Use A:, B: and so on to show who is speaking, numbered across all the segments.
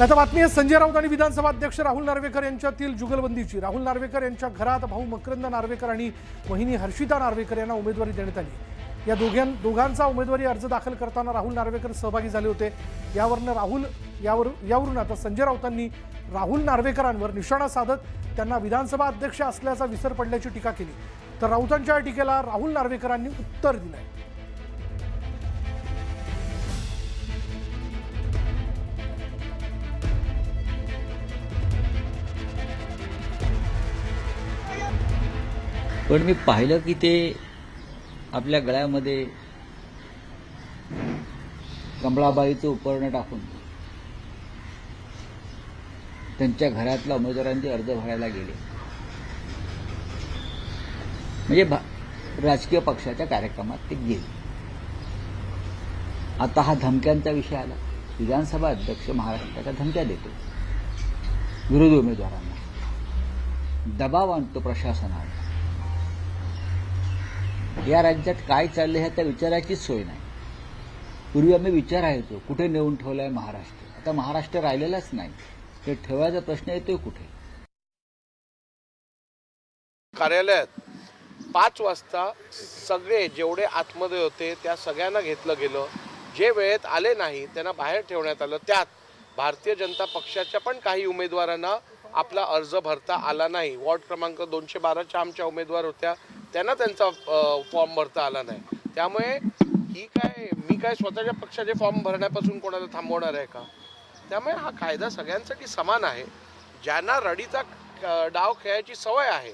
A: आता बातमी आहे संजय राऊत आणि विधानसभा अध्यक्ष राहुल नार्वेकर यांच्यातील जुगलबंदीची। राहुल नार्वेकर यांच्या घरात भाऊ मकरंद नार्वेकर आणि वहिनी हर्षिता नार्वेकर यांना उमेदवारी देण्यात आली। या दोघांचा उमेदवारी अर्ज दाखल करताना राहुल नार्वेकर सहभागी झाले होते। यावरून आता संजय राऊतांनी राहुल नार्वेकरांवर निशाणा साधत त्यांना विधानसभा अध्यक्ष असल्याचा विसर पडल्याची टीका केली। तर राऊतांच्या या टीकेला राहुल नार्वेकरांनी उत्तर दिलंय।
B: पण मी पाहिलं की ते आपल्या गळ्यामध्ये कमळाबाईचं उपकरण टाकून त्यांच्या घरातल्या उमेदवारांचे अर्ज भरायला गेले। म्हणजे राजकीय पक्षाच्या कार्यक्रमात ते गेले। आता हा धमक्यांचा विषय आला। विधानसभा अध्यक्ष महाराष्ट्राच्या धमक्या देतो विरोधी उमेदवारांना, दबाव आणतो प्रशासनावर। या राज्यात काय चाललंय ह्या त्या विचाराचीच सोय नाही। पूर्वी आम्ही विचारायचो कुठे नेऊन ठेवलाय महाराष्ट्र। आता महाराष्ट्र राहिलेलाच नाही, ते ठेवायचा प्रश्न येतोय कुठे।
C: कार्यालयात 5 वाजता सगळे जेवढे आतमध्ये होते त्या सगळ्यांना घेतलं गेलं। जे वेळेत आले नाही त्यांना बाहेर ठेवण्यात आलं। त्यात भारतीय जनता पक्षाच्या पण काही उमेदवारांना आपला अर्ज भरता आला नाही। वॉर्ड क्रमांक 212च्या आमच्या उमेदवार होत्या, त्यांना त्यांचा फॉर्म भरता आला नाही। त्यामुळे मी काय स्वतःच्या पक्षाचे फॉर्म भरण्यापासून कोणाला थांबवणार आहे का? त्यामुळे हा कायदा सगळ्यांसाठी समान आहे। ज्यांना रडीचा डाव खेळायची सवय आहे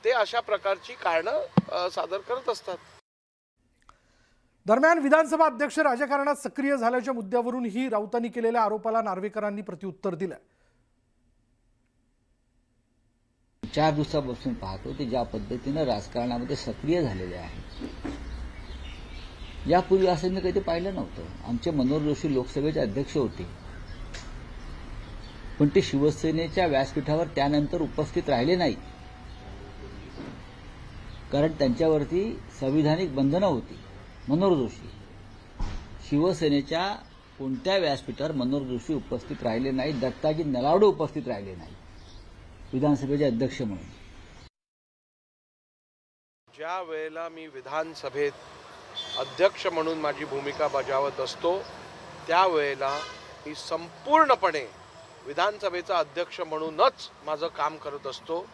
C: ते अशा प्रकारची कारणं सादर करत असतात।
A: दरम्यान विधानसभा अध्यक्ष राजकारणात सक्रिय झाल्याच्या मुद्द्यावरूनही राऊतांनी केलेल्या आरोपाला नार्वेकरांनी प्रत्युत्तर दिलं।
B: 4 दिवसापासून पाहतो ते ज्या पद्धतीनं राजकारणामध्ये सक्रिय झालेले आहेत। यापूर्वी असं मी कधी पाहिलं नव्हतं। आमचे मनोहर जोशी लोकसभेचे अध्यक्ष होते, पण ते शिवसेनेच्या व्यासपीठावर त्यानंतर उपस्थित राहिले नाही, कारण त्यांच्यावरती संविधानिक बंधनं होती। मनोहर जोशी शिवसेनेच्या कोणत्या व्यासपीठावर मनोहर जोशी उपस्थित राहिले नाही। दत्ताजी नलावडे उपस्थित राहिले नाही विधानसभेचे अध्यक्ष म्हणून।
C: ज्या वेळेला मी विधानसभेत अध्यक्ष म्हणून माझी भूमिका बजावत असतो त्यावेळेला मी संपूर्णपणे विधानसभेचा अध्यक्ष म्हणूनच माझं काम करत असतो।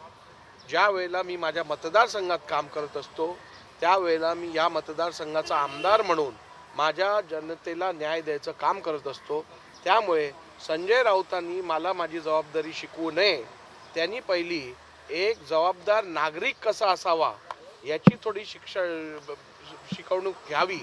C: ज्या वेळेला मी माझ्या मतदारसंघात काम करत असतो त्यावेळेला मी या मतदारसंघाचा आमदार म्हणून माझ्या जनतेला न्याय द्यायचं काम करत असतो। त्यामुळे संजय राऊतांनी मला माझी जबाबदारी शिकवू नये, त्यांनी पहिली एक जबाबदार नागरिक कसा असावा याची थोडी शिकवणूक घ्यावी